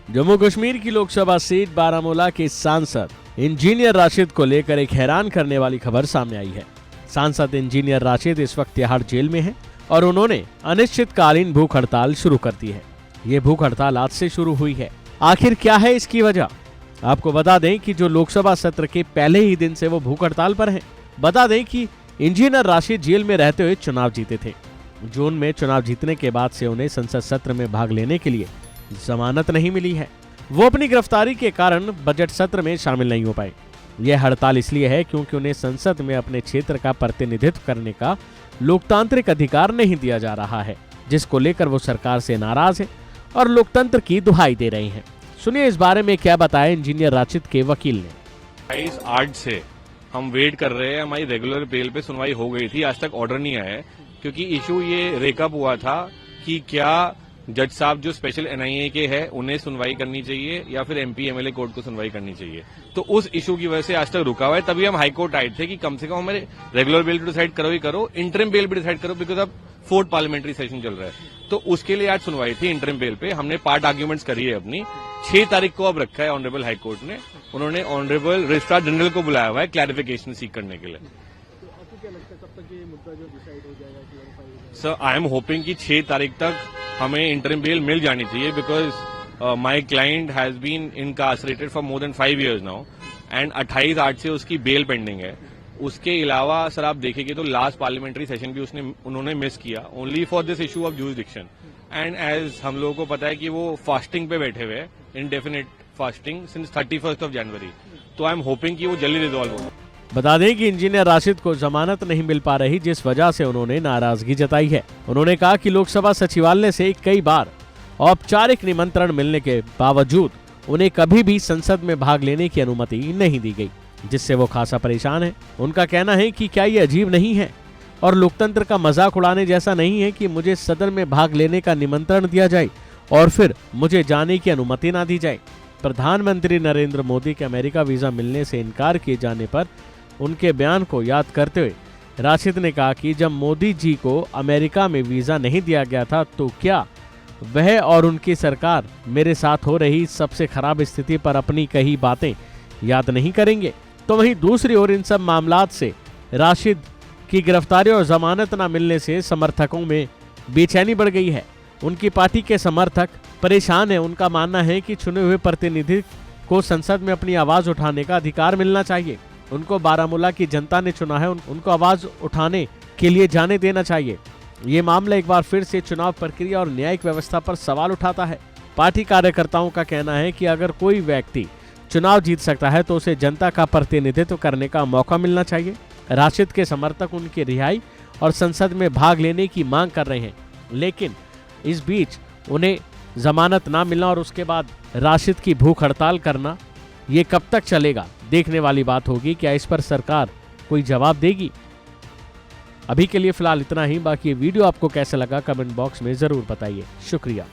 जम्मू कश्मीर की लोकसभा सीट बारामूला के सांसद इंजीनियर राशिद को लेकर एक हैरान करने वाली खबर सामने आई है। सांसद इंजीनियर राशिद इस वक्त तिहाड़ जेल में हैं और उन्होंने अनिश्चितकालीन भूख हड़ताल शुरू कर दी है। ये भूख हड़ताल आज से शुरू हुई है। आखिर क्या है इसकी वजह? आपको बता दें कि जो लोकसभा सत्र के पहले ही दिन से वो भूख हड़ताल पर हैं। बता दें कि इंजीनियर राशिद जेल में रहते हुए चुनाव जीते थे। जून में चुनाव जीतने के बाद से उन्हें संसद सत्र में भाग लेने के लिए जमानत नहीं मिली है। वो अपनी गिरफ्तारी के कारण बजट सत्र में शामिल नहीं हो पाए। यह हड़ताल इसलिए है क्योंकि उन्हें संसद में अपने क्षेत्र का प्रतिनिधित्व करने का लोकतांत्रिक अधिकार नहीं दिया जा रहा है, जिसको लेकर वो सरकार से नाराज है और लोकतंत्र की दुहाई दे रहे हैं। सुनिए इस बारे में क्या बताया इंजीनियर राशिद के वकील ने। 28 से हम वेट कर रहे हैं। हमारी रेगुलर बेल पे सुनवाई हो गई थी, आज तक ऑर्डर नहीं आया है, क्योंकि इशू ये रेकअप हुआ था कि क्या जज साहब जो स्पेशल एनआईए के हैं उन्हें सुनवाई करनी चाहिए या फिर एमपी एमएलए कोर्ट को सुनवाई करनी चाहिए। तो उस इशू की वजह से आज तक रुका हुआ है। तभी हम हाई कोर्ट आए थे कि कम से कम हमारे रेगुलर बेल भी डिसाइड करो ही करो, इंटरिम बेल भी डिसाइड करो, बिकॉज अब 4th पार्लियामेंट्री सेशन चल रहा है। तो उसके लिए आज सुनवाई थी इंटरिम बेल पे। हमने पार्ट आर्ग्यूमेंट्स करी है अपनी। 6 तारीख को अब रखा है ऑनरेबल हाई कोर्ट ने। उन्होंने ऑनरेबल रजिस्ट्रार जनरल को बुलाया हुआ है क्लैरिफिकेशन सीख करने के लिए। सर आई एम होपिंग कि 6 तारीख तक हमें इंटरिम बेल मिल जानी चाहिए, because my client has been incarcerated for more than 5 years now and 28/8 से उसकी बेल पेंडिंग है। उसके अलावा सर आप देखेंगे तो लास्ट पार्लियामेंट्री सेशन भी उन्होंने मिस किया only for this issue of jurisdiction. And as हम लोगों को पता है कि वो फास्टिंग पे बैठे हुए हैं, इंडेफिनिट फास्टिंग सिंस 31st जनवरी। तो आई एम होपिंग कि वो जल्दी रिजॉल्व हो। बता दें कि इंजीनियर राशिद को जमानत नहीं मिल पा रही, जिस वजह से उन्होंने नाराजगी जताई है। उन्होंने कहा कि लोकसभा सचिवालय से कई बार औपचारिक निमंत्रण मिलने के बावजूद उन्हें कभी भी संसद में भाग लेने की अनुमति नहीं दी गई, जिससे वो खासा परेशान है। उनका कहना है कि क्या ये अजीब नहीं है और लोकतंत्र का मजाक उड़ाने जैसा नहीं है कि मुझे सदन में भाग लेने का निमंत्रण दिया जाए और फिर मुझे जाने की अनुमति ना दी जाए। प्रधानमंत्री नरेंद्र मोदी के अमेरिका वीजा मिलने से इनकार किए जाने पर उनके बयान को याद करते हुए राशिद ने कहा कि जब मोदी जी को अमेरिका में वीजा नहीं दिया गया था तो क्या वह और उनकी सरकार मेरे साथ हो रही सबसे खराब स्थिति पर अपनी कही बातें याद नहीं करेंगे? तो वहीं दूसरी ओर इन सब मामलात से राशिद की गिरफ्तारी और जमानत न मिलने से समर्थकों में बेचैनी बढ़ गई है। उनकी पार्टी के समर्थक परेशान है। उनका मानना है कि चुने हुए प्रतिनिधि को संसद में अपनी आवाज उठाने का अधिकार मिलना चाहिए। उनको बारामूला की जनता ने चुना है, उनको आवाज उठाने के लिए जाने देना चाहिए। ये मामला एक बार फिर से चुनाव प्रक्रिया और न्यायिक व्यवस्था पर सवाल उठाता है। पार्टी कार्यकर्ताओं का कहना है कि अगर कोई व्यक्ति चुनाव जीत सकता है तो उसे जनता का प्रतिनिधित्व करने का मौका मिलना चाहिए। राशिद के समर्थक उनकी रिहाई और संसद में भाग लेने की मांग कर रहे हैं, लेकिन इस बीच उन्हें जमानत ना मिलना और उसके बाद राशिद की भूख हड़ताल करना, ये कब तक चलेगा? देखने वाली बात होगी। क्या इस पर सरकार कोई जवाब देगी? अभी के लिए फिलहाल इतना ही। बाकी वीडियो आपको कैसा लगा कमेंट बॉक्स में जरूर बताइए। शुक्रिया।